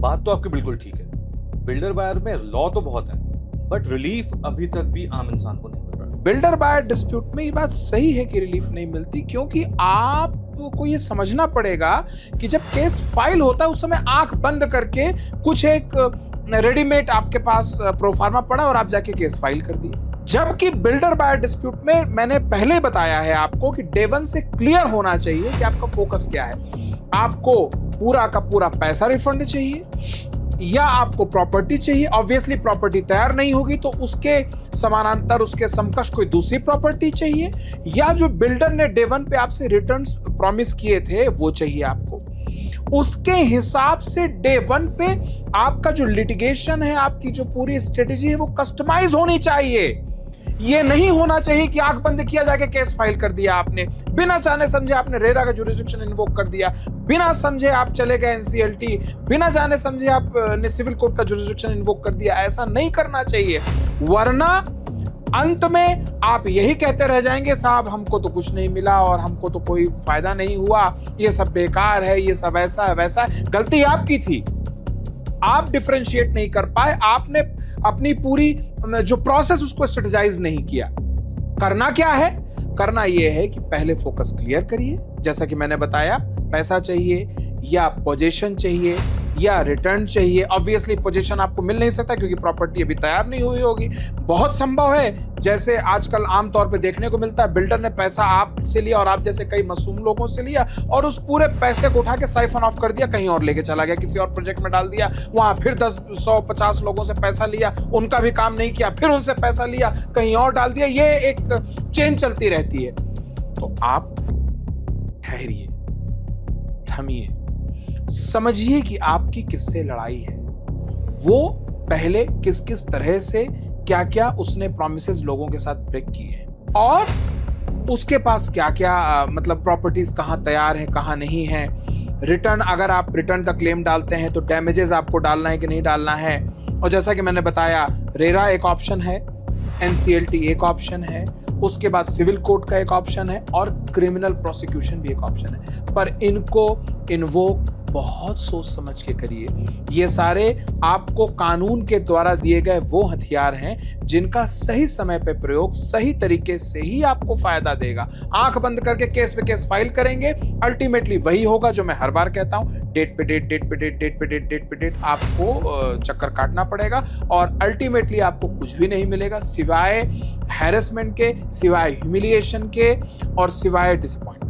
बात तो आपकी बिल्कुल ठीक है। बिल्डर बायर में लॉ तो बहुत है, बट रिलीफ अभी तक भी आम इंसान को नहीं मिल रहा। बिल्डर बायर डिस्प्यूट में ये बात सही है कि रिलीफ नहीं मिलती, क्योंकि आपको ये समझना पड़ेगा कि जब केस फाइल होता है उस समय आंख बंद करके कुछ एक रेडीमेड आपके पास प्रोफार्मा पड़ा और आप जाके केस फाइल कर दिए। जबकि बिल्डर बायर डिस्प्यूट में मैंने पहले बताया है आपको कि डे वन से क्लियर होना चाहिए कि आपका फोकस क्या है। आपको पूरा का पूरा पैसा रिफंड चाहिए या आपको प्रॉपर्टी चाहिए। ऑब्वियसली प्रॉपर्टी तैयार नहीं होगी तो उसके समानांतर उसके समकक्ष कोई दूसरी प्रॉपर्टी चाहिए, या जो बिल्डर ने डे वन पे आपसे रिटर्न्स प्रॉमिस किए थे वो चाहिए आपको। उसके हिसाब से डे वन पे आपका जो लिटिगेशन है, आपकी जो पूरी स्ट्रेटेजी है वो कस्टमाइज होनी चाहिए। ये नहीं होना चाहिए कि आंख बंद किया जाके केस फाइल कर दिया आपने, बिना जाने समझे आपने रेरा का जुरिसडिक्शन इन्वोक कर दिया, बिना समझे आप चले गए एनसीएलटी, बिना जाने समझे आपने सिविल कोर्ट का जुरिसडिक्शन इन्वोक कर दिया। ऐसा नहीं करना चाहिए, वरना अंत में आप यही कहते रह जाएंगे साहब हमको तो कुछ नहीं मिला और हमको तो कोई फायदा नहीं हुआ, ये सब बेकार है, ये सब ऐसा है वैसा है। गलती आपकी थी, आप डिफरेंशिएट नहीं कर पाए, आपने अपनी पूरी जो प्रोसेस उसको स्ट्रेटेजाइज नहीं किया। करना क्या है? करना यह है कि पहले फोकस क्लियर करिए, जैसा कि मैंने बताया, पैसा चाहिए या पोजीशन चाहिए या रिटर्न चाहिए। ऑब्वियसली पोजीशन आपको मिल नहीं सकता क्योंकि प्रॉपर्टी अभी तैयार नहीं हुई होगी। बहुत संभव है, जैसे आजकल आमतौर पे देखने को मिलता है, बिल्डर ने पैसा आपसे लिया और आप जैसे कई मासूम लोगों से लिया और उस पूरे पैसे को उठा के साइफन ऑफ कर दिया, कहीं और लेके चला गया, किसी और प्रोजेक्ट में डाल दिया, वहां फिर 10, 100, 50 लोगों से पैसा लिया, उनका भी काम नहीं किया, फिर उनसे पैसा लिया, कहीं और डाल दिया। ये एक चेन चलती रहती है। तो आप ठहरिए, थमिए, समझिए कि आपकी किससे लड़ाई है, वो पहले किस किस तरह से क्या क्या उसने प्रॉमिसेस लोगों के साथ ब्रेक किए हैं और उसके पास क्या क्या मतलब प्रॉपर्टीज कहां तैयार हैं कहां नहीं है। रिटर्न, अगर आप रिटर्न का क्लेम डालते हैं तो डैमेजेस आपको डालना है कि नहीं डालना है। और जैसा कि मैंने बताया, रेरा एक ऑप्शन है, एनसीएलटी एक ऑप्शन है, उसके बाद सिविल कोर्ट का एक ऑप्शन है और क्रिमिनल प्रोसिक्यूशन भी एक ऑप्शन है। पर इनको इन्वोक बहुत सोच समझ के करिए। ये सारे आपको कानून के द्वारा दिए गए वो हथियार हैं जिनका सही समय पे प्रयोग सही तरीके से ही आपको फायदा देगा। आंख बंद करके केस पे केस फाइल करेंगे, अल्टीमेटली वही होगा जो मैं हर बार कहता हूं, डेट पे डेट, डेट पे डेट, डेट पे डेट, डेट पे डेट आपको चक्कर काटना पड़ेगा और अल्टीमेटली आपको कुछ भी नहीं मिलेगा सिवाय हैरेसमेंट के, सिवाय ह्यूमिलिएशन के और सिवाय डिसअपॉइंटमेंट।